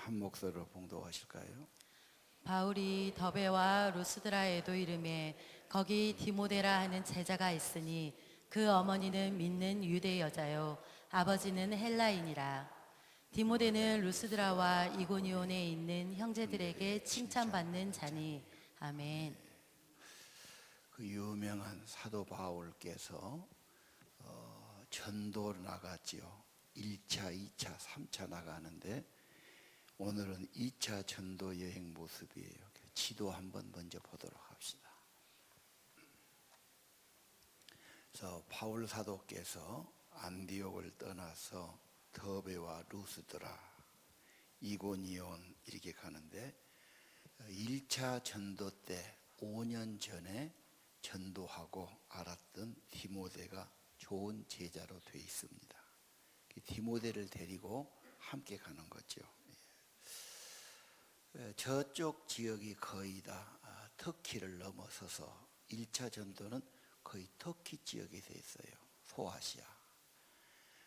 한 목소리로 봉독하실까요? 바울이 더베와 루스드라에도 이르매 거기 디모데라 하는 제자가 있으니 그 어머니는 믿는 유대 여자요 아버지는 헬라인이라. 디모데는 루스드라와 이고니온에 있는 형제들에게 칭찬받는 자니. 아멘. 그 유명한 사도 바울께서 전도를 나갔지요. 1차, 2차, 3차 나가는데 오늘은 2차 전도 여행 모습이에요. 지도 한번 먼저 보도록 합시다. 그래서 바울 사도께서 안디옥을 떠나서 더베와 루스드라, 이고니온 이렇게 가는데 1차 전도 때 5년 전에 전도하고 알았던 디모데가 좋은 제자로 되어 있습니다. 디모데를 데리고 함께 가는 거죠. 저쪽 지역이 거의 다 터키를 넘어서서 1차 전도는 거의 터키 지역에서 했어요. 소아시아.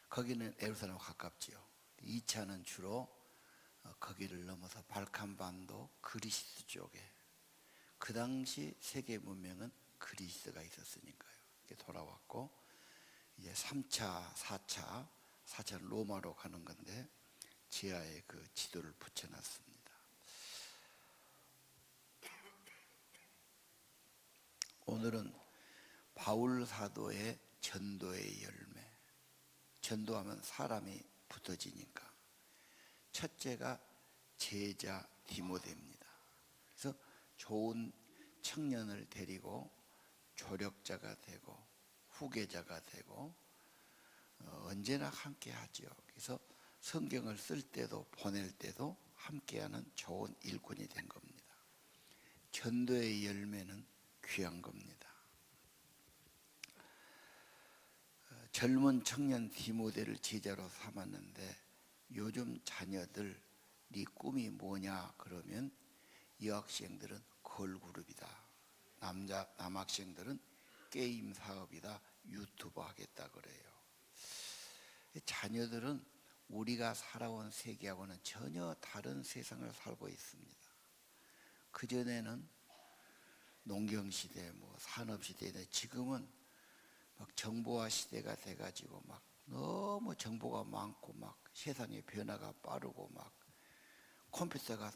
거기는 예루살렘과 가깝지요. 2차는 주로 거기를 넘어서 발칸반도 그리스 쪽에. 그 당시 세계 문명은 그리스가 있었으니까요. 이렇게 돌아왔고 이제 3차, 4차는 로마로 가는 건데 지하에 그 지도를 붙여놨습니다. 오늘은 바울 사도의 전도의 열매. 전도하면 사람이 붙어지니까. 첫째가 제자 디모데입니다. 그래서 좋은 청년을 데리고 조력자가 되고 후계자가 되고 언제나 함께 하죠. 그래서 성경을 쓸 때도 보낼 때도 함께하는 좋은 일꾼이 된 겁니다. 전도의 열매는 귀한 겁니다. 젊은 청년 디모데를 제자로 삼았는데 요즘 자녀들 네 꿈이 뭐냐 그러면 여학생들은 걸그룹이다. 남학생들은 게임 사업이다. 유튜버 하겠다 그래요. 자녀들은 우리가 살아온 세계하고는 전혀 다른 세상을 살고 있습니다. 그전에는 농경시대, 산업시대인데 지금은 막 정보화 시대가 돼가지고 막 너무 정보가 많고 막 세상의 변화가 빠르고 막 컴퓨터가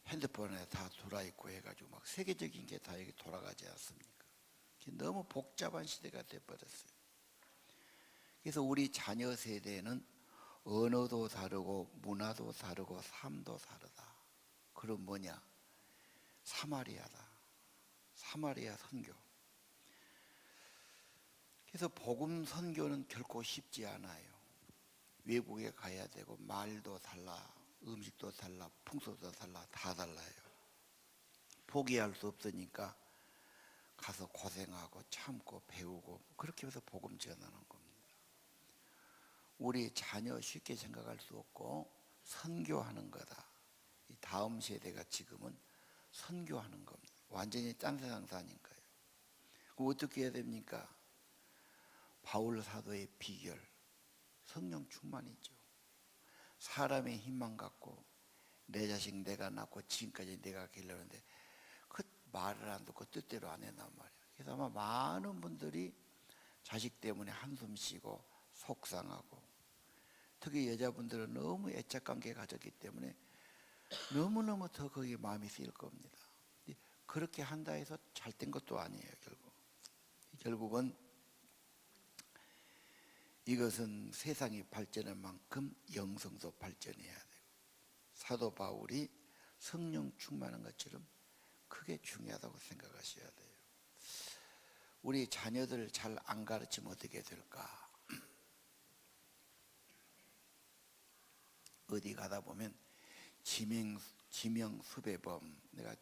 핸드폰에 다 들어있고 해가지고 막 세계적인 게 다 이렇게 돌아가지 않습니까? 너무 복잡한 시대가 돼버렸어요. 그래서 우리 자녀 세대는 언어도 다르고 문화도 다르고 삶도 다르다. 그럼 뭐냐? 사마리아다. 사마리아 선교. 그래서 복음 선교는 결코 쉽지 않아요. 외국에 가야 되고 말도 달라, 음식도 달라, 풍속도 달라, 다 달라요. 포기할 수 없으니까 가서 고생하고 참고 배우고 그렇게 해서 복음 전하는 겁니다. 우리 자녀 쉽게 생각할 수 없고 선교하는 거다. 이 다음 세대가 지금은 선교하는 겁니다. 완전히 딴 세상 사니까요. 그럼 어떻게 해야 됩니까? 바울 사도의 비결, 성령 충만이죠. 사람의 힘만 갖고 내 자식 내가 낳고 지금까지 내가 길렀는데 그 말을 안 듣고 뜻대로 안 했단 말이에요. 그래서 아마 많은 분들이 자식 때문에 한숨 쉬고 속상하고 특히 여자분들은 너무 애착관계 가졌기 때문에 너무너무 더 거기에 마음이 쓰일 겁니다. 그렇게 한다 해서 잘 된 것도 아니에요. 결국은 이것은 세상이 발전한 만큼 영성도 발전해야 되고 사도 바울이 성령 충만한 것처럼 그게 중요하다고 생각하셔야 돼요. 우리 자녀들 잘 안 가르치면 어떻게 될까? 어디 가다 보면 지명 수배범 내가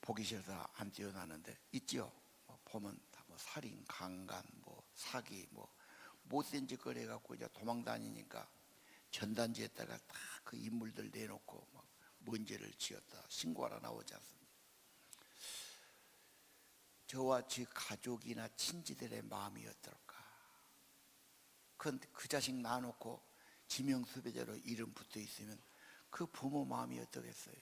보기 싫어서 안 뛰어나는데 있죠. 보면 다 살인, 강간, 사기, 못된 짓 해갖고 이제 도망 다니니까 전단지에다가 다 그 인물들 내놓고 막 문제를 지었다 신고하러 나오지 않습니까? 저와 제 가족이나 친지들의 마음이 어떨까? 그 자식 놔놓고 지명수배자로 이름 붙어 있으면 그 부모 마음이 어떠겠어요?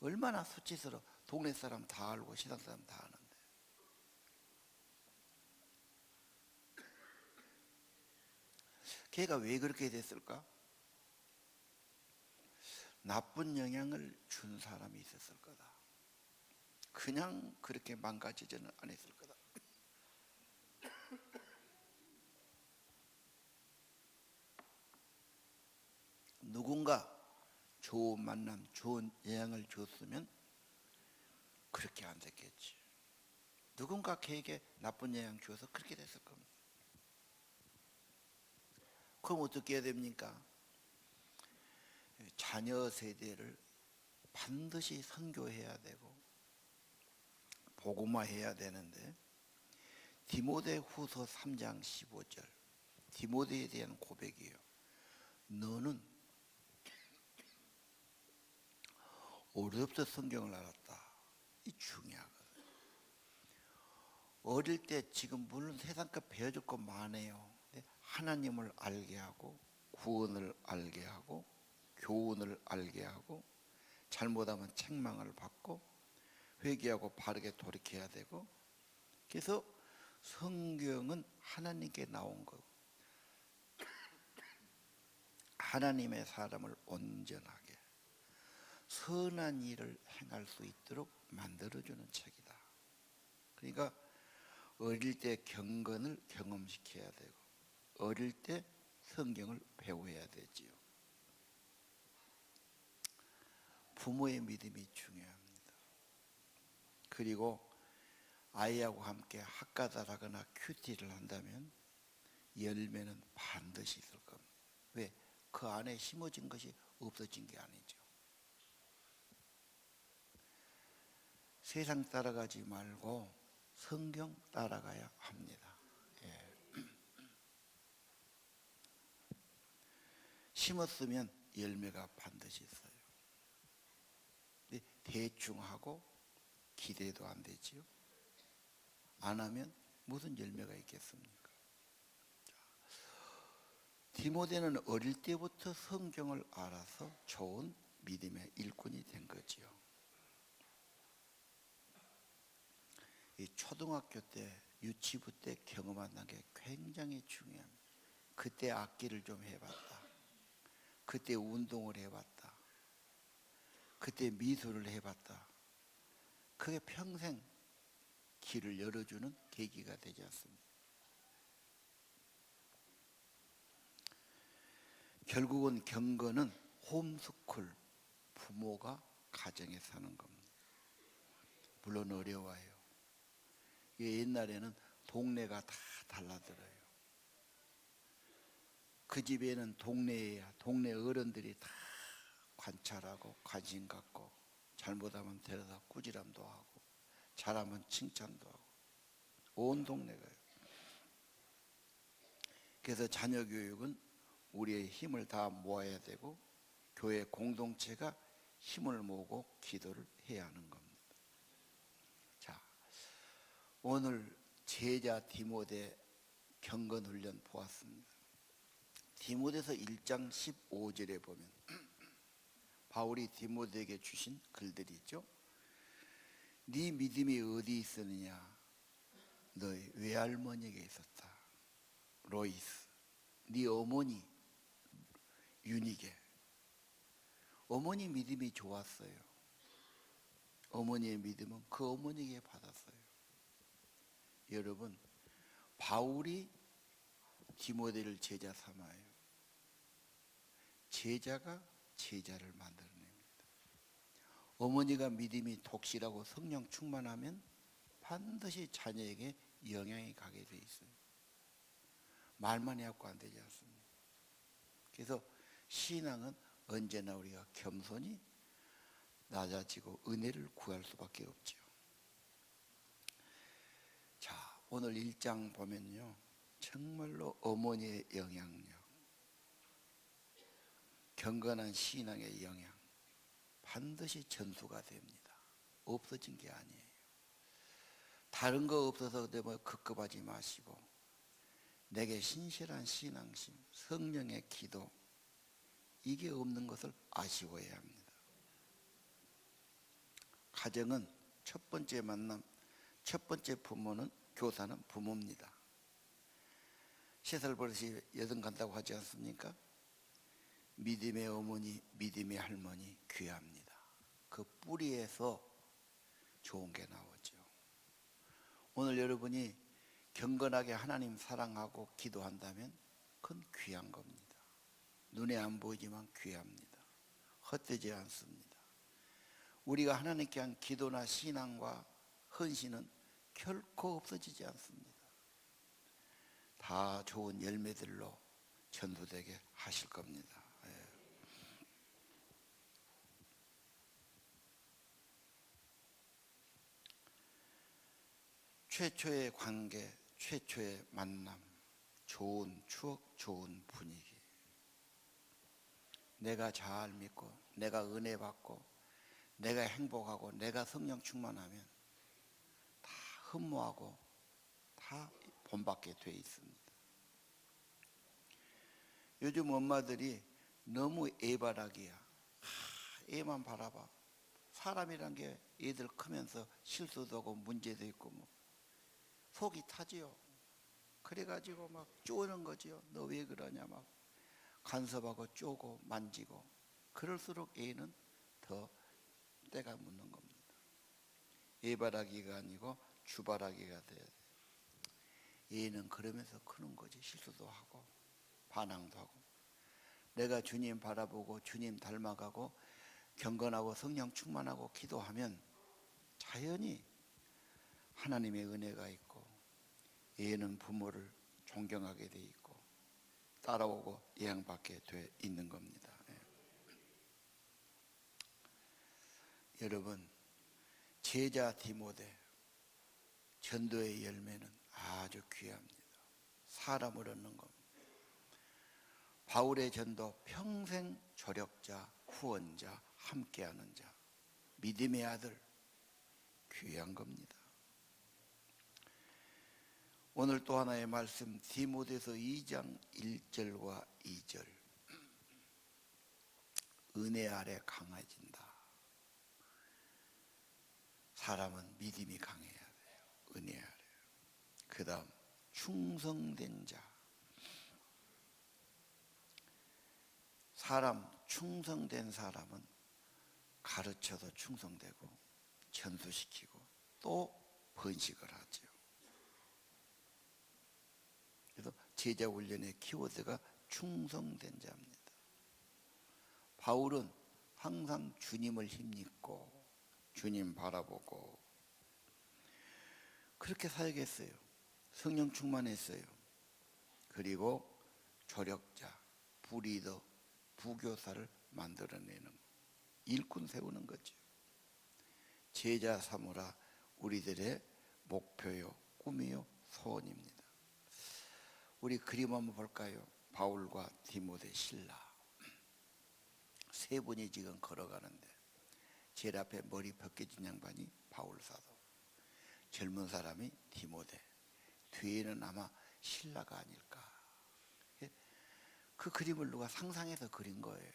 얼마나 수치스러워. 동네 사람 다 알고 시당 사람 다 아는데. 걔가 왜 그렇게 됐을까? 나쁜 영향을 준 사람이 있었을 거다. 그냥 그렇게 망가지지는 않았을 거다. 누군가 좋은 만남, 좋은 영향을 줬으면 그렇게 안 됐겠지. 누군가 걔에게 나쁜 영향 주어서 그렇게 됐을 겁니다. 그럼 어떻게 해야 됩니까? 자녀 세대를 반드시 선교해야 되고 복음화해야 되는데, 디모데후서 3장 15절 디모데에 대한 고백이에요. 너는 어려서 성경을 알았다. 이 중요하거든. 어릴 때 지금 물론 세상 것 배워줄 거 많아요. 하나님을 알게 하고 구원을 알게 하고 교훈을 알게 하고 잘못하면 책망을 받고 회개하고 바르게 돌이켜야 되고, 그래서 성경은 하나님께 나온 거고 하나님의 사람을 온전하게 선한 일을 행할 수 있도록 만들어주는 책이다. 그러니까 어릴 때 경건을 경험시켜야 되고 어릴 때 성경을 배워야 되지요. 부모의 믿음이 중요합니다. 그리고 아이하고 함께 학가를 하거나 큐티를 한다면 열매는 반드시 있을 겁니다. 왜? 그 안에 심어진 것이 없어진 게 아니죠. 세상 따라가지 말고 성경 따라가야 합니다. 예. 심었으면 열매가 반드시 있어요. 대충 하고 기대도 안 되지요. 안 하면 무슨 열매가 있겠습니까? 디모데는 어릴 때부터 성경을 알아서 좋은 믿음의 일꾼이 된 거지요. 이 초등학교 때, 유치부 때 경험한 게 굉장히 중요합니다. 그때 악기를 좀 해봤다. 그때 운동을 해봤다. 그때 미술을 해봤다. 그게 평생 길을 열어주는 계기가 되지 않습니다. 결국은 경건은 홈스쿨, 부모가 가정에 사는 겁니다. 물론 어려워요. 옛날에는 동네가 다 달라들어요. 그 집에는 동네 어른들이 다 관찰하고 관심 갖고 잘못하면 데려다 꾸지람도 하고 잘하면 칭찬도 하고 온 동네가요. 그래서 자녀 교육은 우리의 힘을 다 모아야 되고 교회 공동체가 힘을 모으고 기도를 해야 하는 겁니다. 자, 오늘 제자 디모데 경건훈련 보았습니다. 디모데서 1장 15절에 보면 바울이 디모데에게 주신 글들이 있죠. 네 믿음이 어디 있었느냐? 너희 외할머니에게 있었다. 로이스. 네 어머니 유니게. 어머니 믿음이 좋았어요. 어머니의 믿음은 그 어머니에게 받았어요. 여러분, 바울이 디모데를 제자 삼아요. 제자가 제자를 만들어냅니다. 어머니가 믿음이 독실하고 성령 충만하면 반드시 자녀에게 영향이 가게 돼 있어요. 말만 해갖고 안 되지 않습니다. 그래서 신앙은 언제나 우리가 겸손히 낮아지고 은혜를 구할 수밖에 없죠. 자, 오늘 1장 보면요, 정말로 어머니의 영향력, 경건한 신앙의 영향 반드시 전수가 됩니다. 없어진 게 아니에요. 다른 거 없어서 뭐 급급하지 마시고 내게 신실한 신앙심, 성령의 기도, 이게 없는 것을 아쉬워해야 합니다. 가정은 첫 번째 만남, 첫 번째 부모는 교사는 부모입니다. 시설 버릇이 여든 간다고 하지 않습니까? 믿음의 어머니, 믿음의 할머니 귀합니다. 그 뿌리에서 좋은 게 나오죠. 오늘 여러분이 경건하게 하나님 사랑하고 기도한다면 그건 귀한 겁니다. 눈에 안 보이지만 귀합니다. 헛되지 않습니다. 우리가 하나님께 한 기도나 신앙과 헌신은 결코 없어지지 않습니다. 다 좋은 열매들로 전도되게 하실 겁니다. 최초의 관계, 최초의 만남, 좋은 추억, 좋은 분위기. 내가 잘 믿고, 내가 은혜 받고, 내가 행복하고, 내가 성령 충만하면 다 흠모하고 다 본받게 돼 있습니다. 요즘 엄마들이 너무 애바라기야. 애만 바라봐. 사람이란 게 애들 크면서 실수도 하고 문제도 있고 뭐 속이 타지요. 그래가지고 막 쪼는 거지요. 너 왜 그러냐 막 간섭하고 쪼고 만지고. 그럴수록 애는 더 때가 묻는 겁니다. 애바라기가 아니고 주바라기가 돼야 돼. 애는 그러면서 크는 거지. 실수도 하고 반항도 하고. 내가 주님 바라보고 주님 닮아가고 경건하고 성령 충만하고 기도하면 자연히 하나님의 은혜가 있고 애는 부모를 존경하게 돼 있고 따라오고 예양받게 돼 있는 겁니다. 여러분, 제자 디모데 전도의 열매는 아주 귀합니다. 사람을 얻는 겁니다. 바울의 전도 평생 조력자, 후원자, 함께하는 자, 믿음의 아들 귀한 겁니다. 오늘 또 하나의 말씀 디모데서 2장 1절과 2절 은혜 아래 강해진다. 사람은 믿음이 강해야 돼요. 은혜 아래. 그 다음 충성된 자. 사람 충성된 사람은 가르쳐도 충성되고 전수시키고 또 번식을 하죠. 그래서 제자 훈련의 키워드가 충성된 자입니다. 바울은 항상 주님을 힘입고 주님 바라보고 그렇게 사역했어요. 성령 충만했어요. 그리고 조력자, 부리더, 부교사를 만들어내는 일꾼 세우는 거죠. 제자 삼으라 우리들의 목표요, 꿈이요, 소원입니다. 우리 그림 한번 볼까요? 바울과 디모데 신라 세 분이 지금 걸어가는데 제일 앞에 머리 벗겨진 양반이 바울 사도, 젊은 사람이 디모데, 뒤에는 아마 신라가 아닐까. 그 그림을 누가 상상해서 그린 거예요.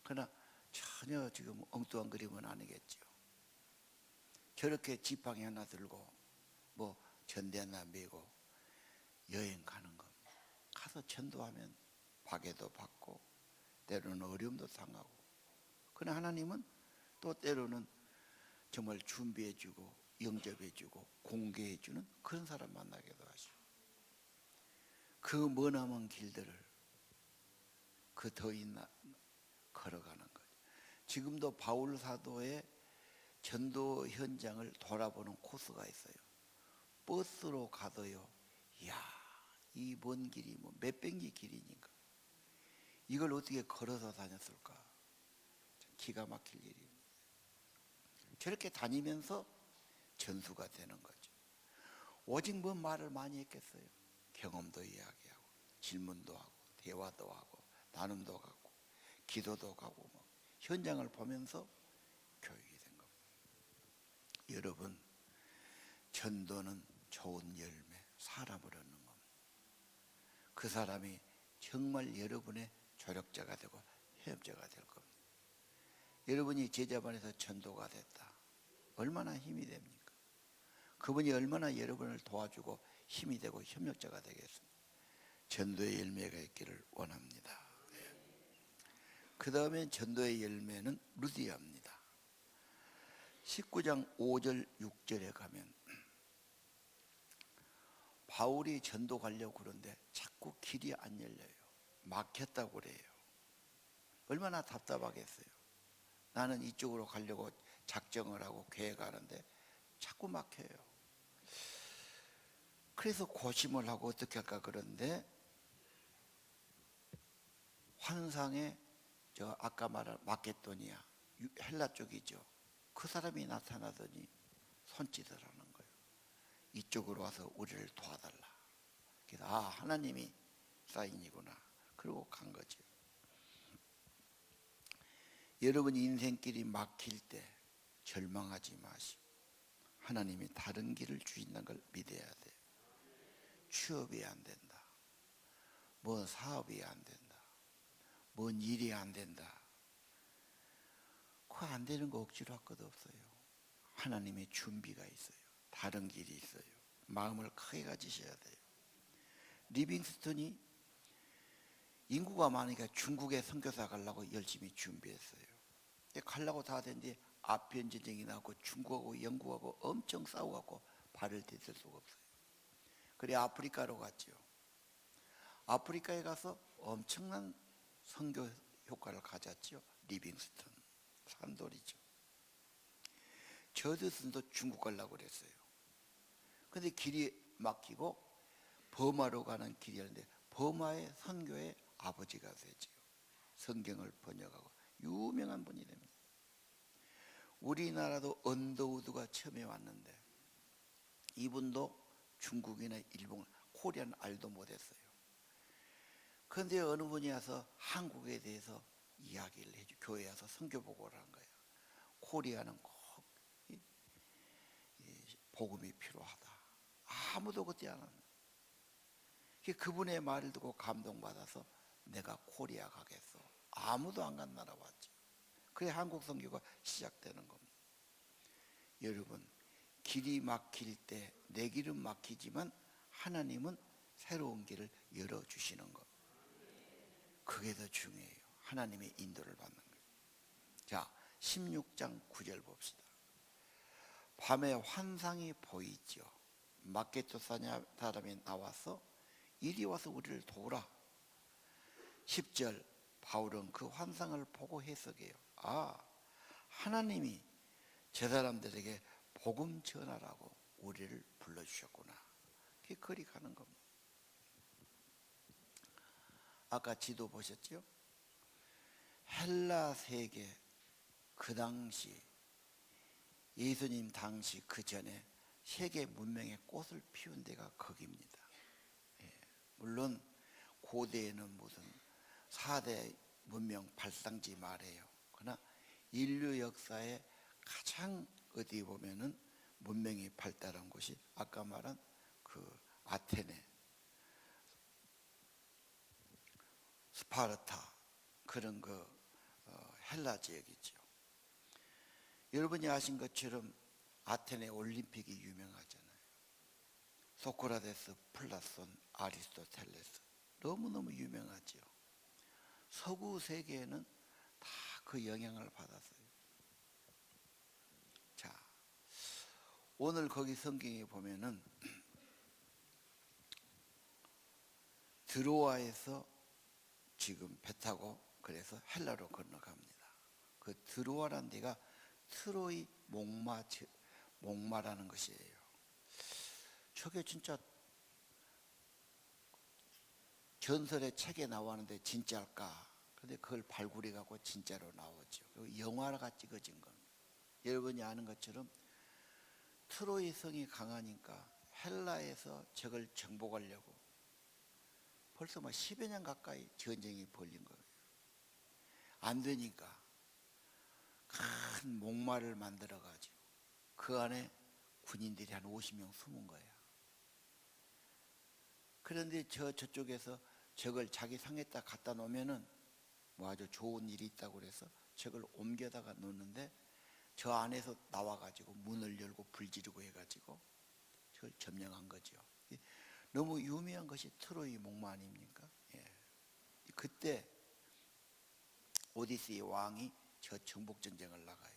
그러나 전혀 지금 엉뚱한 그림은 아니겠죠. 저렇게 지팡이 하나 들고 뭐 전대 하나 메고 여행 가는 거. 가서 전도하면 박해도 받고 때로는 어려움도 당하고. 그러나 하나님은 또 때로는 정말 준비해주고 영접해주고 공개해주는 그런 사람 만나기도 하시고 그 머나먼 길들을 그 더위 걸어가는 거죠. 지금도 바울 사도의 전도 현장을 돌아보는 코스가 있어요. 버스로 가도요. 이야, 이 먼 길이 뭐 몇백리 길이니까 이걸 어떻게 걸어서 다녔을까? 기가 막힐 일입니다. 저렇게 다니면서 전수가 되는 거죠. 오직 뭐 말을 많이 했겠어요. 경험도 이야기하고 질문도 하고 대화도 하고 나눔도 가고 기도도 가고 뭐 현장을 보면서 교육이 된 겁니다. 여러분, 전도는 좋은 열매, 사람을 얻는 겁니다. 그 사람이 정말 여러분의 조력자가 되고 협자가 될 겁니다. 여러분이 제자반에서 전도가 됐다. 얼마나 힘이 됩니까? 그분이 얼마나 여러분을 도와주고 힘이 되고 협력자가 되겠습니까? 전도의 열매가 있기를 원합니다. 그 다음에 전도의 열매는 루디아입니다. 19장 5절 6절에 가면 바울이 전도 가려고 그러는데 자꾸 길이 안 열려요. 막혔다고 그래요. 얼마나 답답하겠어요. 나는 이쪽으로 가려고 작정을 하고 계획하는데 자꾸 막혀요. 그래서 고심을 하고 어떻게 할까 그런데 환상에 저 아까 말한 마케도니아 헬라 쪽이죠. 그 사람이 나타나더니 손짓을 하는 거예요. 이쪽으로 와서 우리를 도와달라. 그래서 하나님이 사인이구나. 그러고 간 거죠. 여러분 인생길이 막힐 때 절망하지 마시고 하나님이 다른 길을 주신다는 걸 믿어야 돼요. 취업이 안 된다. 뭔 사업이 안 된다. 뭔 일이 안 된다. 그거 안 되는 거 억지로 할 것도 없어요. 하나님의 준비가 있어요. 다른 길이 있어요. 마음을 크게 가지셔야 돼요. 리빙스턴이 인구가 많으니까 중국에 선교사 가려고 열심히 준비했어요. 가려고 다 됐는데 아편 전쟁이 나고 중국하고 영국하고 엄청 싸워갖고 발을 디딜 수가 없어요. 그래 아프리카로 갔죠. 아프리카에 가서 엄청난 선교 효과를 가졌죠. 리빙스턴 산돌이죠. 저드슨도 중국 가려고 그랬어요. 근데 길이 막히고 버마로 가는 길이었는데 버마의 선교의 아버지가 되죠. 성경을 번역하고 유명한 분이 됩니다. 우리나라도 언더우드가 처음에 왔는데 이분도 중국이나 일본, 코리아는 알도 못했어요. 그런데 어느 분이 와서 한국에 대해서 이야기를 해줘, 교회에 와서 선교 보고를 한 거예요. 코리아는 꼭 복음이 필요하다. 아무도 그때 안 합니다. 그분의 말을 듣고 감동받아서 내가 코리아 가겠어. 아무도 안 간 나라 왔죠. 그래 한국 선교가 시작되는 겁니다. 여러분 길이 막힐 때 내 길은 막히지만 하나님은 새로운 길을 열어주시는 것. 그게 더 중요해요. 하나님의 인도를 받는 거예요. 자 16장 9절 봅시다. 밤에 환상이 보이죠. 마케도 사람이 나와서 이리 와서 우리를 도우라. 10절 바울은 그 환상을 보고 해석해요. 하나님이 저 사람들에게 복음 전하라고 우리를 불러주셨구나. 그게 거리 가는 겁니다. 아까 지도 보셨죠? 헬라 세계 그 당시 예수님 당시 그 전에 세계 문명의 꽃을 피운 데가 거기입니다. 물론 고대에는 무슨 4대 문명 발상지 말이에요. 그러나 인류 역사에 가장 어디 보면은 문명이 발달한 곳이 아까 말한 그 아테네, 스파르타 그런 헬라 지역이죠. 여러분이 아신 것처럼 아테네 올림픽이 유명하잖아요. 소크라테스, 플라톤, 아리스토텔레스 너무너무 유명하죠. 서구 세계에는 다 그 영향을 받았어요. 자, 오늘 거기 성경에 보면은 드로아에서 지금 배 타고 그래서 헬라로 건너갑니다. 그 드로아라는 데가 트로이 목마라는 것이에요. 저게 진짜 전설의 책에 나왔는데 진짜일까? 근데 그걸 발굴해 갖고 진짜로 나오죠. 그리고 영화가 찍어진 겁니다. 여러분이 아는 것처럼 트로이 성이 강하니까 헬라에서 저걸 정복하려고 벌써 10여 년 가까이 전쟁이 벌린 거예요. 안 되니까 큰 목마를 만들어 가지고 그 안에 군인들이 한 50명 숨은 거예요. 그런데 저쪽에서 저걸 자기 상에다 갖다 놓으면은 뭐 아주 좋은 일이 있다고 그래서 저걸 옮겨다가 놓는데 저 안에서 나와가지고 문을 열고 불 지르고 해가지고 저걸 점령한 거죠. 너무 유명한 것이 트로이 목마 아닙니까? 예. 그때 오디세이 왕이 저 정복 전쟁을 나가요.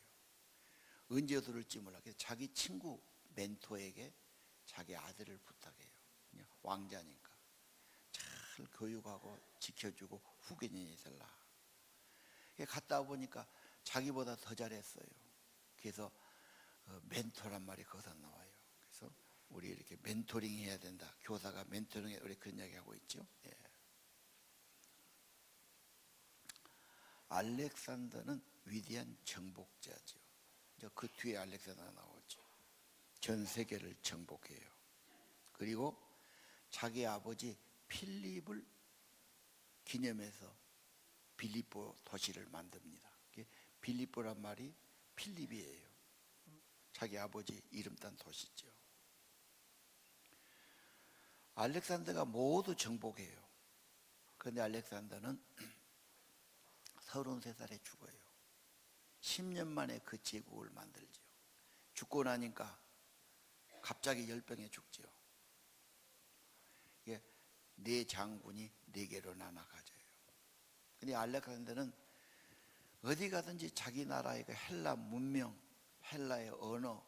언제 얻을지 몰라. 그래서 자기 친구 멘토에게 자기 아들을 부탁해요. 왕자니까 잘 교육하고 지켜주고 후계년이 되라. 갔다 보니까 자기보다 더 잘했어요. 그래서 멘토란 말이 거기서 나와요. 그래서 우리 이렇게 멘토링 해야 된다. 교사가 멘토링에 우리 그런 이야기 하고 있죠. 예. 알렉산더는 위대한 정복자죠. 그 뒤에 알렉산더가 나오죠. 전 세계를 정복해요. 그리고 자기 아버지 필립을 기념해서 빌립보 도시를 만듭니다. 빌립보란 말이 필립이에요. 자기 아버지 이름 딴 도시죠. 알렉산더가 모두 정복해요. 그런데 알렉산더는 33살에 죽어요. 10년 만에 그 제국을 만들죠. 죽고 나니까 갑자기 열병에 죽죠. 이게 네 장군이 네 개로 나눠 가져요. 근데 알렉산더는 어디 가든지 자기 나라의 그 헬라 문명, 헬라의 언어,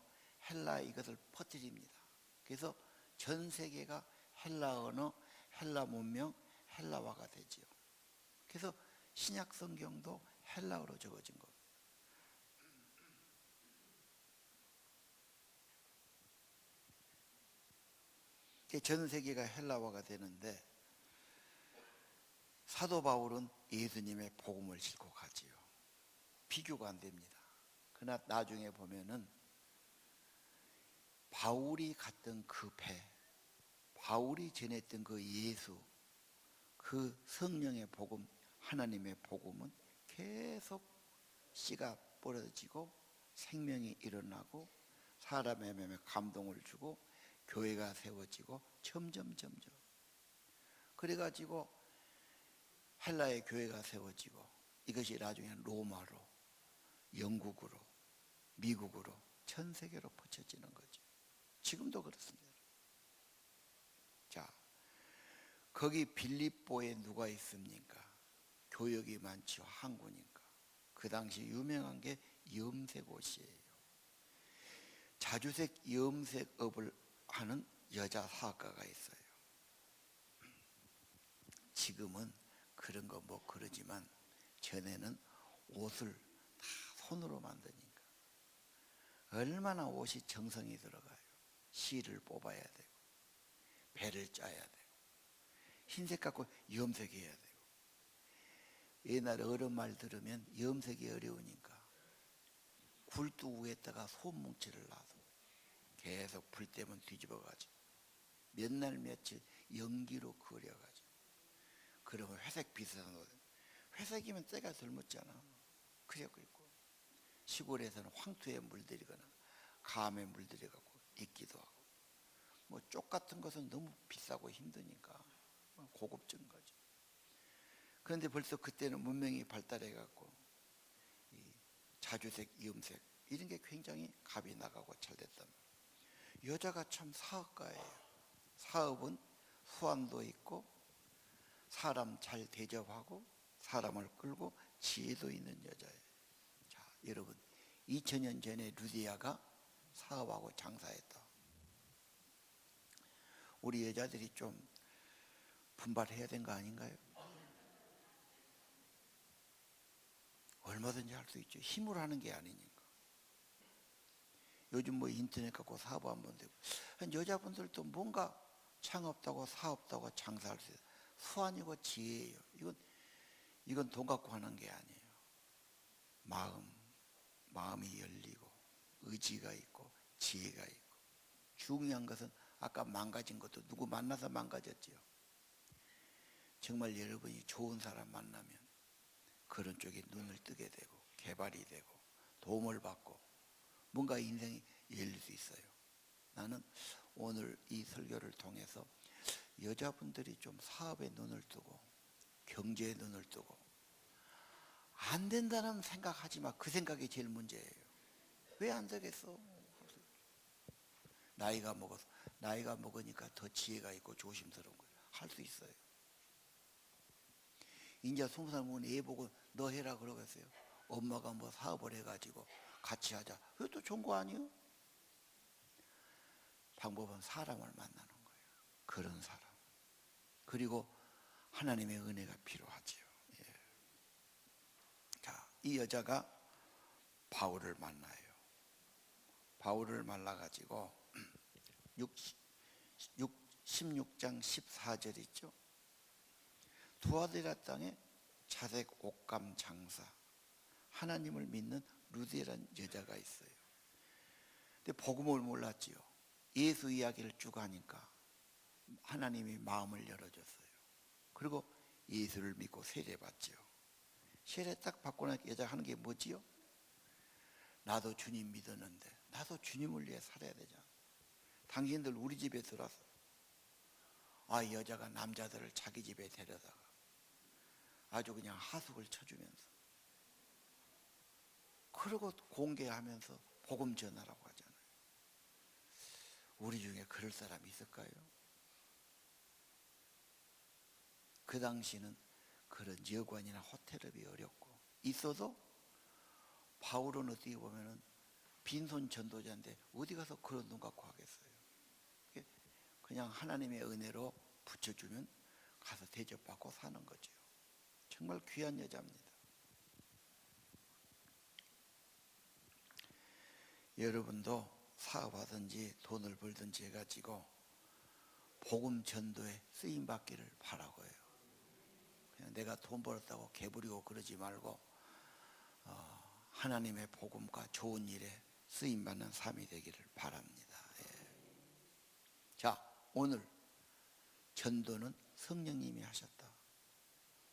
헬라 이것을 퍼뜨립니다. 그래서 전 세계가 헬라 언어, 헬라 문명, 헬라화가 되죠. 그래서 신약 성경도 헬라어로 적어진 겁니다. 전 세계가 헬라화가 되는데 사도 바울은 예수님의 복음을 싣고 가지요. 비교가 안 됩니다. 그러나 나중에 보면은 바울이 갔던 그 배, 바울이 전했던 그 예수, 그 성령의 복음, 하나님의 복음은 계속 씨가 뿌려지고 생명이 일어나고 사람의 마음에 감동을 주고 교회가 세워지고 점점 그래가지고 헬라의 교회가 세워지고 이것이 나중에 로마로, 영국으로, 미국으로, 전 세계로 퍼져지는 거죠. 지금도 그렇습니다. 자, 거기 빌립보에 누가 있습니까? 교역이 많죠. 항구니까. 그 당시 유명한 게 염색옷이에요. 자주색 염색업을 하는 여자 사학가가 있어요. 지금은 그런 거 뭐 그러지만 전에는 옷을 다 손으로 만드니까 얼마나 옷이 정성이 들어가요. 실을 뽑아야 되고 배를 짜야 되고 흰색 갖고 염색해야 되고 옛날 어른 말 들으면 염색이 어려우니까 굴뚝 위에다가 솜뭉치를 놔서 계속 불 때면 뒤집어가지고 몇 날 며칠 연기로 그려가지고 그러면 회색 비슷한 옷, 회색이면 때가 덜 묻잖아. 그래갖고 있고 시골에서는 황토에 물들이거나 감에 물들여갖고 입기도 하고 뭐 쪽 같은 것은 너무 비싸고 힘드니까 고급진 거죠. 그런데 벌써 그때는 문명이 발달해갖고 이 자주색, 염색 이런 게 굉장히 값이 나가고 잘 됐단 말이에요. 여자가 참 사업가예요. 사업은 수완도 있고 사람 잘 대접하고 사람을 끌고 지혜도 있는 여자예요. 자, 여러분 2000년 전에 루디아가 사업하고 장사했다. 우리 여자들이 좀 분발해야 되는 거 아닌가요? 얼마든지 할 수 있죠. 힘으로 하는 게 아니니까. 요즘 뭐 인터넷 갖고 사업하면 되고 여자분들도 뭔가 창업다고 사업다고 장사할 수 있어요. 수완이고 지혜예요. 이건 돈 갖고 하는 게 아니에요. 마음이 열리고 의지가 있고 지혜가 있고 중요한 것은 아까 망가진 것도 누구 만나서 망가졌지요. 정말 여러분이 좋은 사람 만나면 그런 쪽에 눈을 뜨게 되고 개발이 되고 도움을 받고 뭔가 인생이 열릴 수 있어요. 나는 오늘 이 설교를 통해서 여자분들이 좀 사업에 눈을 뜨고 경제에 눈을 뜨고 안 된다는 생각하지 마. 그 생각이 제일 문제예요. 왜 안 되겠어? 나이가 먹으니까 더 지혜가 있고 조심스러운 거예요. 할 수 있어요. 이제 20살 먹은 애 보고 너 해라 그러겠어요? 엄마가 뭐 사업을 해가지고 같이 하자. 그것도 좋은 거 아니에요? 방법은 사람을 만나는 거예요. 그런 사람. 그리고 하나님의 은혜가 필요하지요. 예. 자, 이 여자가 바울을 만나요. 바울을 만나가지고 16장 14절 있죠. 두아디라 땅에 자색 옷감 장사 하나님을 믿는 루디라는 여자가 있어요. 근데 복음을 몰랐지요. 예수 이야기를 쭉 하니까 하나님이 마음을 열어줬어요. 그리고 예수를 믿고 세례받지요. 세례 딱 받고 나니까 여자가 하는 게 뭐지요? 나도 주님 믿었는데 나도 주님을 위해 살아야 되잖아. 당신들 우리 집에 들어서 이 여자가 남자들을 자기 집에 데려다가 아주 그냥 하숙을 쳐주면서 그러고 공개하면서 복음 전하라고 하잖아요. 우리 중에 그럴 사람이 있을까요? 그 당시는 그런 여관이나 호텔업이 어렵고 있어도 바울은 어떻게 보면은 빈손 전도자인데 어디 가서 그런 눈 갖고 하겠어요. 그냥 하나님의 은혜로 붙여주면 가서 대접받고 사는 거죠. 정말 귀한 여자입니다. 여러분도 사업하든지 돈을 벌든지 해가지고 복음 전도에 쓰임 받기를 바라고요. 그냥 내가 돈 벌었다고 개부리고 그러지 말고 하나님의 복음과 좋은 일에 쓰임 받는 삶이 되기를 바랍니다. 예. 자, 오늘 전도는 성령님이 하셨다.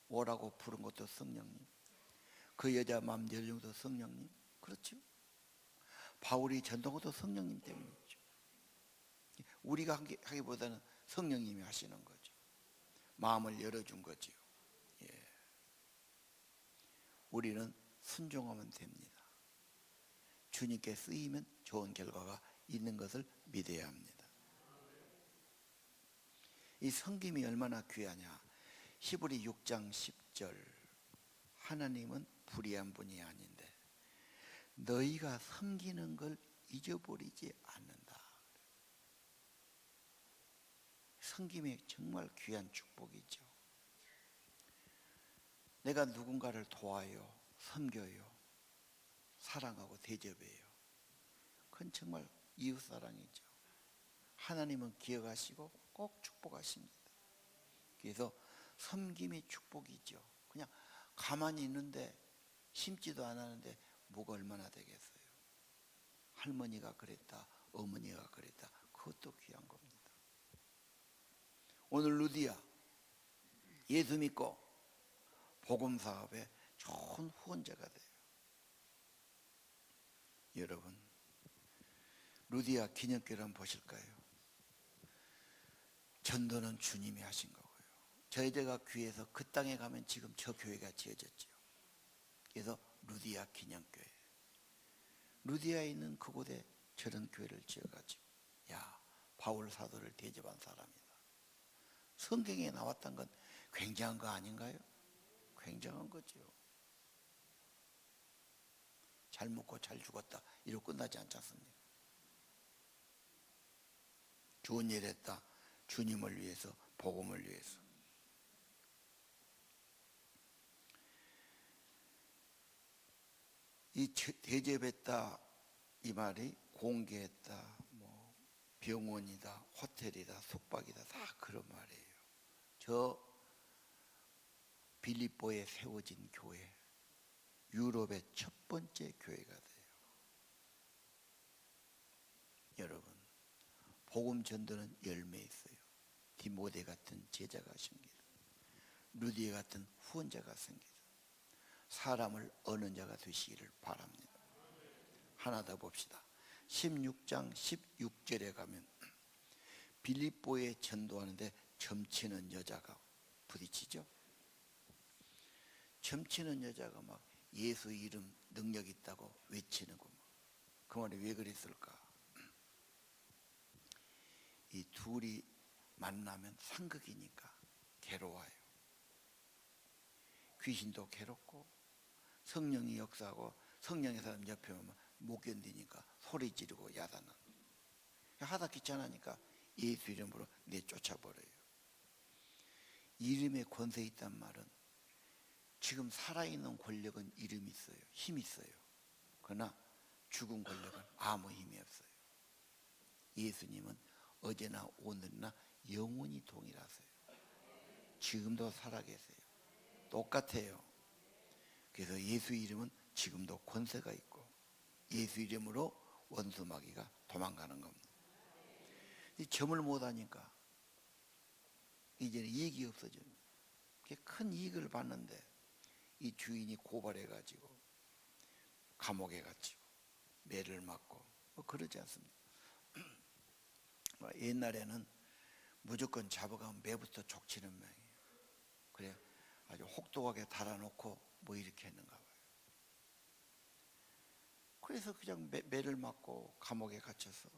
오라고 부른 것도 성령님. 그 여자 마음 열린 것도 성령님. 그렇죠? 바울이 전도한 것도 성령님 때문이죠. 우리가 하기보다는 성령님이 하시는 거죠. 마음을 열어준 거죠. 예. 우리는 순종하면 됩니다. 주님께 쓰이면 좋은 결과가 있는 것을 믿어야 합니다. 이 섬김이 얼마나 귀하냐. 히브리 6장 10절 하나님은 불의한 분이 아닌데 너희가 섬기는 걸 잊어버리지 않는다. 섬김이 정말 귀한 축복이죠. 내가 누군가를 도와요, 섬겨요, 사랑하고 대접해요. 그건 정말 이웃사랑이죠. 하나님은 기억하시고 꼭 축복하십니다. 그래서 섬김이 축복이죠. 그냥 가만히 있는데 심지도 않았는데 뭐가 얼마나 되겠어요. 할머니가 그랬다, 어머니가 그랬다. 그것도 귀한 겁니다. 오늘 루디아 예수 믿고 복음 사업에 좋은 후원자가 돼요. 여러분, 루디아 기념교를 한번 보실까요? 전도는 주님이 하신 거고요. 저희들과 귀에서 그 땅에 가면 지금 저 교회가 지어졌죠. 그래서 루디아 기념교회. 루디아에 있는 그곳에 저런 교회를 지어가지고 바울 사도를 대접한 사람이다. 성경에 나왔던 건 굉장한 거 아닌가요? 굉장한 거죠. 잘 먹고 잘 죽었다 이러고 끝나지 않지 않습니까? 좋은 일 했다. 주님을 위해서, 복음을 위해서. 이 대접했다 이 말이 공개했다, 뭐 병원이다, 호텔이다, 숙박이다 다 그런 말이에요. 저 빌립보에 세워진 교회, 유럽의 첫 번째 교회가 돼요. 여러분, 복음 전도는 열매 있어요. 디모데 같은 제자가 생기다. 루디에 같은 후원자가 생기다. 사람을 얻는 자가 되시기를 바랍니다. 하나 더 봅시다. 16장 16절에 가면 빌립보에 전도하는데 점치는 여자가 부딪히죠. 점치는 여자가 막 예수 이름 능력 있다고 외치는구만. 그 말이 왜 그랬을까? 이 둘이 만나면 상극이니까 괴로워요. 귀신도 괴롭고 성령이 역사하고 성령의 사람 옆에 오면 못 견디니까 소리 지르고 야단하는. 하다 귀찮으니까 예수 이름으로 내쫓아버려요. 이름에 권세 있단 말은 지금 살아있는 권력은 이름이 있어요. 힘이 있어요. 그러나 죽은 권력은 아무 힘이 없어요. 예수님은 어제나 오늘나 영원히 동일하세요. 지금도 살아계세요. 똑같아요. 그래서 예수 이름은 지금도 권세가 있고 예수 이름으로 원수 마귀가 도망가는 겁니다. 점을 못하니까 이제는 이익이 없어져요. 큰 이익을 받는데 이 주인이 고발해가지고 감옥에 갇히고 매를 맞고 그러지 않습니다. 옛날에는 무조건 잡아가면 매부터 족치는 모양이에요. 그래 아주 혹독하게 달아놓고 뭐 이렇게 했는가 봐요. 그래서 그냥 매를 맞고 감옥에 갇혀서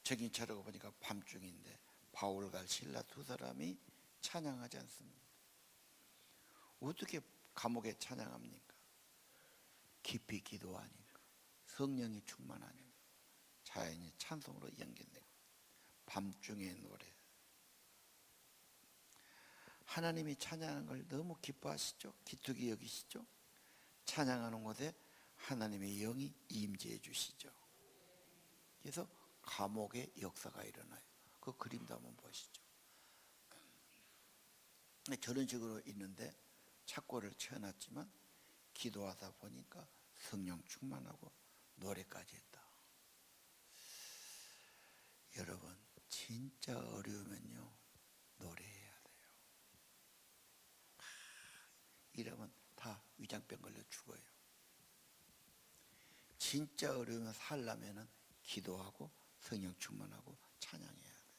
정신 차리고 보니까 밤중인데 바울과 실라 두 사람이 찬양하지 않습니다. 어떻게 감옥에 찬양합니까? 깊이 기도하니까 성령이 충만하니까 자연히 찬송으로 연결되고 밤중의 노래. 하나님이 찬양하는 걸 너무 기뻐하시죠? 기특히 여기시죠? 찬양하는 곳에 하나님의 영이 임재해 주시죠. 그래서 감옥의 역사가 일어나요. 그 그림도 한번 보시죠. 저런 식으로 있는데 착고를 채워놨지만 기도하다 보니까 성령 충만하고 노래까지 했다. 여러분 진짜 어려우면요 노래해야 돼요. 이러면 다 위장병 걸려 죽어요. 진짜 어려우면 살려면은 기도하고 성령 충만하고 찬양해야 돼요.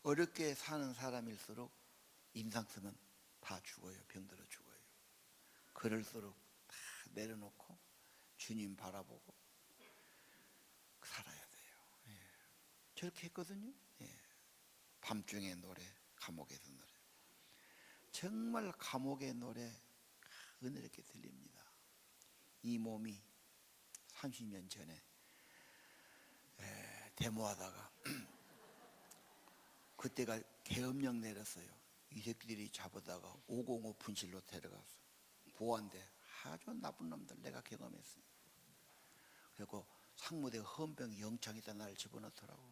어렵게 사는 사람일수록 인상 쓰면 다 죽어요. 병들어 죽어요. 그럴수록 다 내려놓고 주님 바라보고 살아야 돼요. 예. 저렇게 했거든요. 예. 밤중의 노래, 감옥에서 노래. 정말 감옥의 노래 은혜롭게 들립니다. 이 몸이 30년 전에 데모하다가 그때가 계엄령 내렸어요. 이 새끼들이 잡아다가 505 분실로 데려갔어. 보안대 아주 나쁜 놈들 내가 경험했어요. 그리고 상무대 헌병 영창에다 나를 집어넣더라고.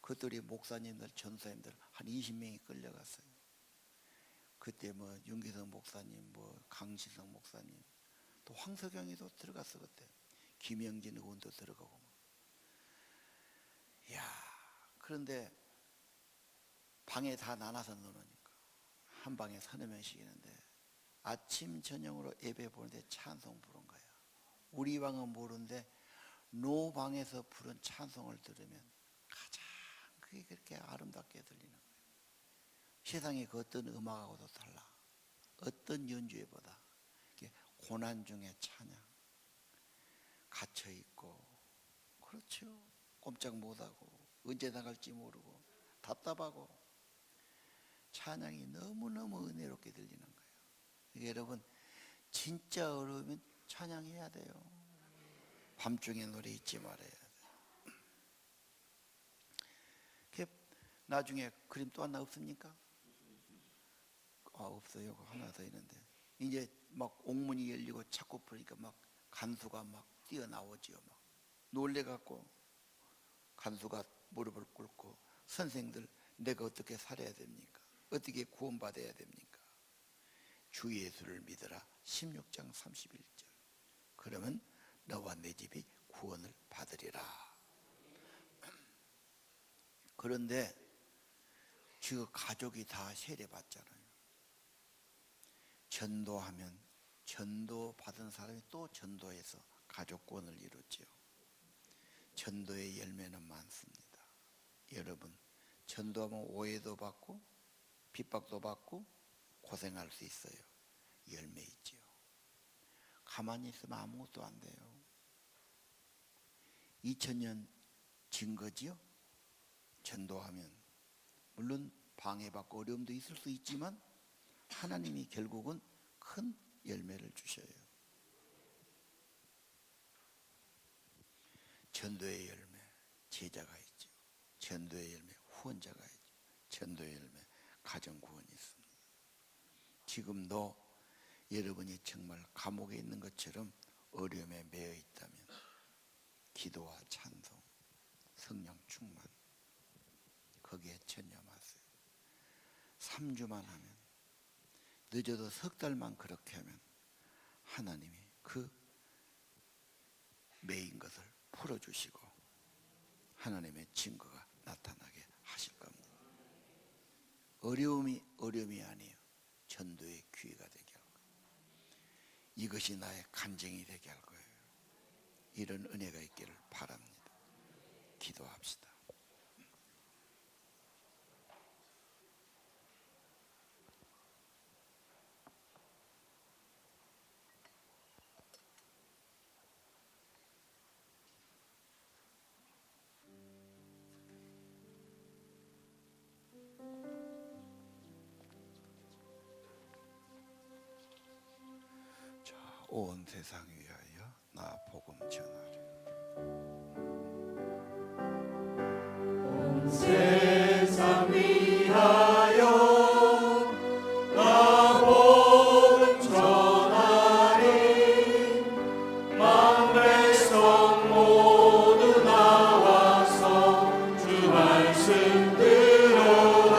그들이 목사님들 전사님들 한 20명이 끌려갔어요. 그때 뭐 윤기성 목사님 뭐 강시성 목사님 또 황석영이도 들어갔어. 그때 김영진 의원도 들어가고. 이야, 그런데 방에 다 나눠서 넣으니까 한 방에 3-4명씩 있는데 아침 저녁으로 예배 보는데 찬송 부른 거야. 우리 방은 모르는데 노 방에서 부른 찬송을 들으면 가장 그게 그렇게 아름답게 들리는 거예요. 세상의 그 어떤 음악하고도 달라. 어떤 연주회보다 고난 중에 찬양, 갇혀 있고 그렇죠. 꼼짝 못하고 언제 나갈지 모르고 답답하고 찬양이 너무너무 은혜롭게 들리는 거예요. 여러분 진짜 어려우면 찬양해야 돼요. 밤중에 노래 잊지 말아야 돼요. 나중에 그림 또 하나 없습니까? 없어요. 하나 더 있는데 이제 막 옥문이 열리고 찾고 풀으니까 막 간수가 막 뛰어나오지요. 막 놀래갖고 간수가 무릎을 꿇고 선생들 내가 어떻게 살아야 됩니까? 어떻게 구원받아야 됩니까? 주 예수를 믿어라 16장 31절. 그러면 너와 내 집이 구원을 받으리라. 그런데 지금 가족이 다 세례받잖아요. 전도하면 전도 받은 사람이 또 전도해서 가족권을 이루죠. 전도의 열매는 많습니다. 여러분 전도하면 오해도 받고 핍박도 받고 고생할 수 있어요. 열매 있지요. 가만히 있으면 아무것도 안 돼요. 2000년 진 거지요. 전도하면 물론 방해받고 어려움도 있을 수 있지만 하나님이 결국은 큰 열매를 주셔요. 전도의 열매, 제자가 있죠. 전도의 열매, 후원자가 있죠. 전도의 열매, 가정구원이 있습니다. 지금도 여러분이 정말 감옥에 있는 것처럼 어려움에 매여 있다면 기도와 찬송, 성령 충만, 거기에 전념하세요. 3주만 하면, 늦어도 석 달만 그렇게 하면 하나님이 그 매인 것을 풀어주시고 하나님의 증거가 나타나게 하실 겁니다. 어려움이 아니에요. 전도의 기회가 되게 할 거예요. 이것이 나의 간증이 되게 할 거예요. 이런 은혜가 있기를 바랍니다. 기도합시다. 온 세상 위하여 나 복음 전하리. 온 세상 위하여 나 복음 전하리. 만 백성 모두 나와서 주 말씀 들어라.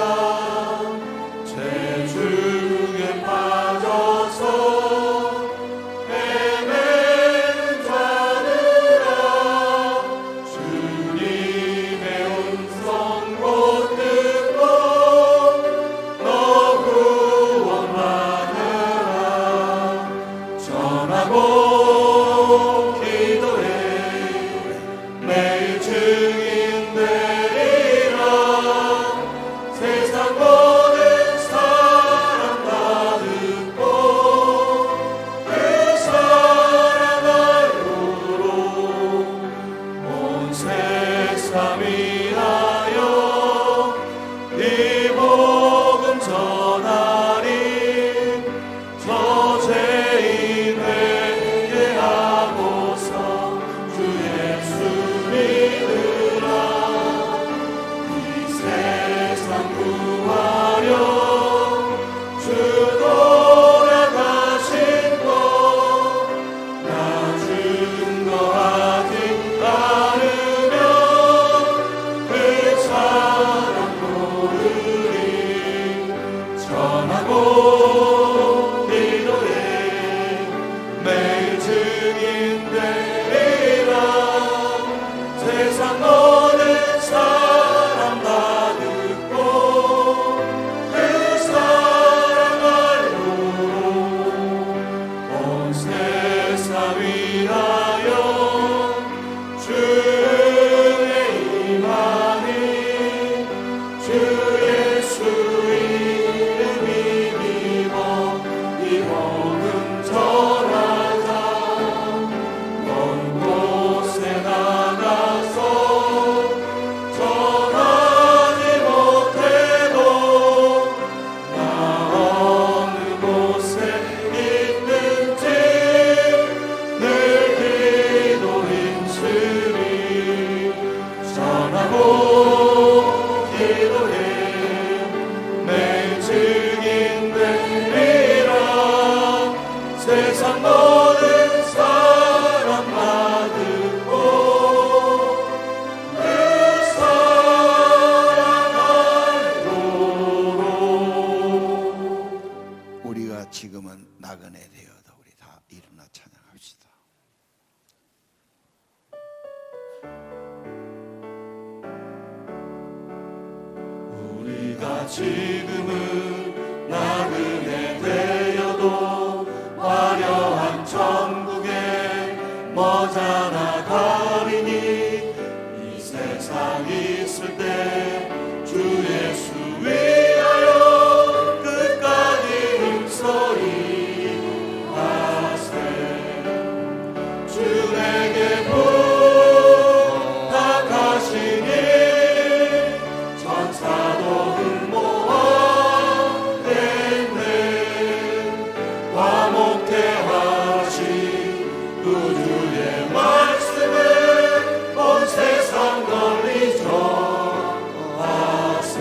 죄중에 빠져서 지금은 나그네 되어도 우리 다 일어나 찬양합시다. 우리가 지금은 나그네 되어도 화려한 천국에 머자나 가리니 이 세상 있을 때 주 예수 위하여 끝까지 힘써 일하세. 탁하시니 천사도 흠모하겠네. 화목해 하신 구주의 말씀을 온 세상 널리 전하세.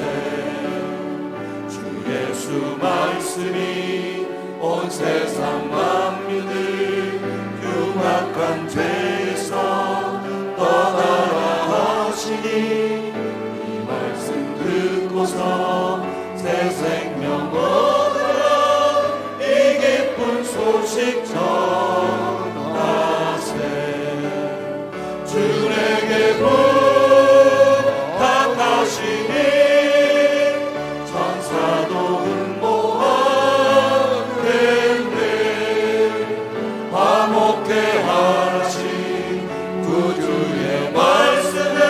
주 예수 말씀이 온 세상 만민을 흉악한 죄에서 떠나라 하시니 이 말씀 듣고서 새 생명 얻으라. 이 기쁜 소식 전하세. 주 내게 부탁하시니 천사도 흠모하겠네. 화목해 하신 구주의 말씀을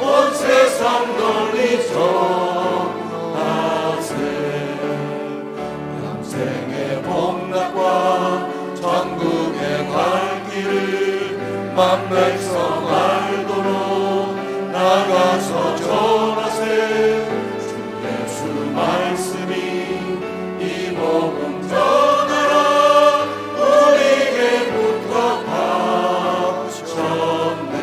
온 세상 널리 전하세. 영생의 복락과 천국의 갈 길을 만 백성 알도록 나가서 전하세. 주 예수 말씀이 이 복음 전하라. 우리에게 부탁하셨네.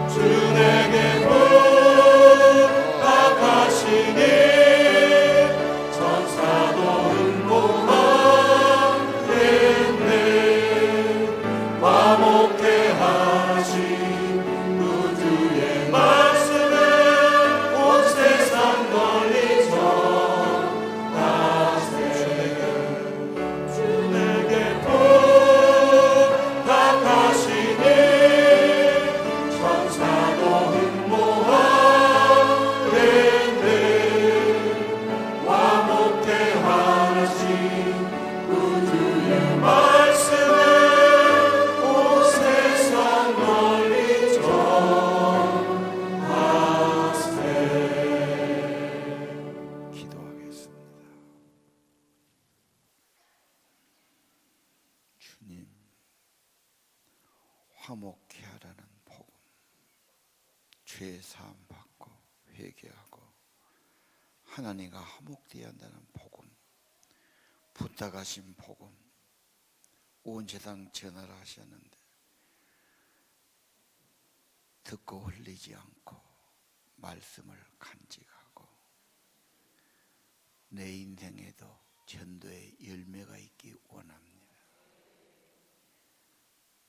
주 내게 부탁하시니 천사도 흠모하겠네. 화목해 하신 구주의 말씀을 온 세상 널리 전하세. 주 내게 부탁하시니 천사도 흠모하겠네. 화목해 하신 구주의 말씀을 온 세상 널리 전하세. 기도하겠습니다. 주님, 화목해 하라는 복음, 죄 사함 받고 회개하고 하나님과 화목되어야 한다는 복음, 부탁하신 복음, 온 세상 전하라 하셨는데 듣고 흘리지 않고 말씀을 간직하고 내 인생에도 전도의 열매가 있기 원합니다.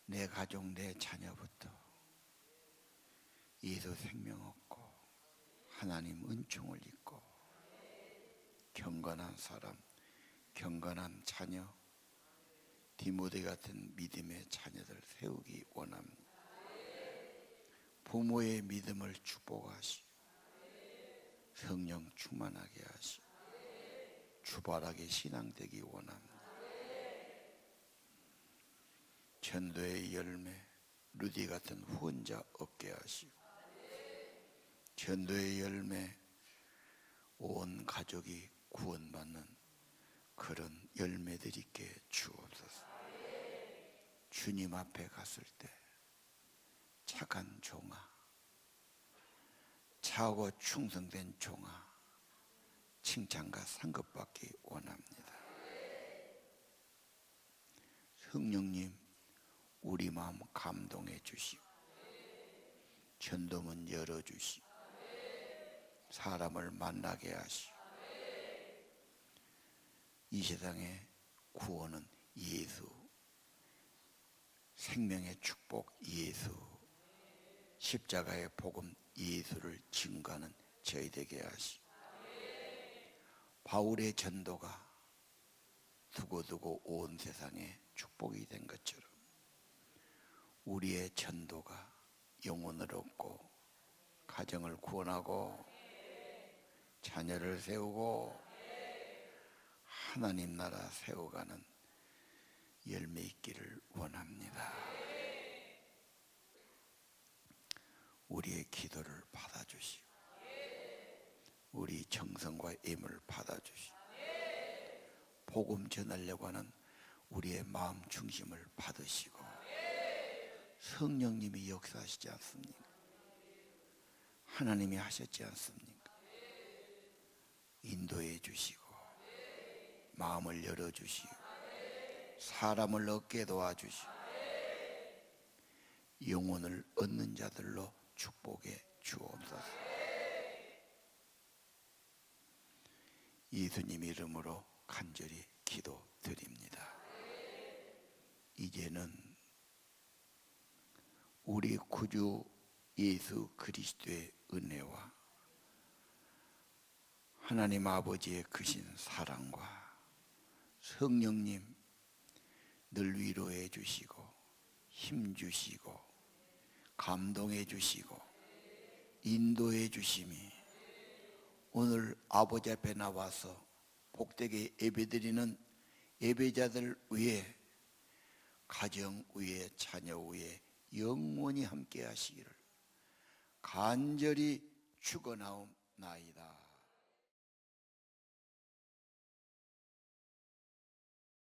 내 가족, 내 자녀부터 예수 생명 얻고 하나님 은총을 입고 경건한 사람, 경건한 자녀, 디모데 같은 믿음의 자녀들 세우기 원합니다. 부모의 믿음을 축복하시고 성령 충만하게 하시고 주발하게 신앙되기 원합니다. 전도의 열매, 루디 같은 후원자 얻게 하시고 전도의 열매, 온 가족이 구원받는 그런 열매들 있게 주옵소서. 주님 앞에 갔을 때 착한 종아, 차고 충성된 종아, 칭찬과 상급받기 원합니다. 성령님, 우리 마음 감동해 주시고 전도문 열어주시고 사람을 만나게 하시고 이 세상의 구원은 예수, 생명의 축복 예수, 십자가의 복음 예수를 증거하는 저희 되게 하시고 바울의 전도가 두고두고 온 세상에 축복이 된 것처럼 우리의 전도가 영혼을 얻고 가정을 구원하고 자녀를 세우고 하나님 나라 세워가는 열매 있기를 원합니다. 우리의 기도를 받아주시고 우리 정성과 힘을 받아주시고 복음 전하려고 하는 우리의 마음 중심을 받으시고 성령님이 역사하시지 않습니까? 하나님이 하셨지 않습니까? 인도해 주시고 마음을 열어주시고 사람을 얻게 도와주시고 영혼을 얻는 자들로 축복해 주옵소서. 예수님 이름으로 간절히 기도드립니다. 이제는 우리 구주 예수 그리스도의 은혜와 하나님 아버지의 크신 사랑과 성령님 늘 위로해 주시고 힘 주시고 감동해 주시고 인도해 주심이 오늘 아버지 앞에 나와서 복되게 예배드리는 예배자들 위에 가정 위에 자녀 위에 영원히 함께 하시기를 간절히 축원하옵나이다.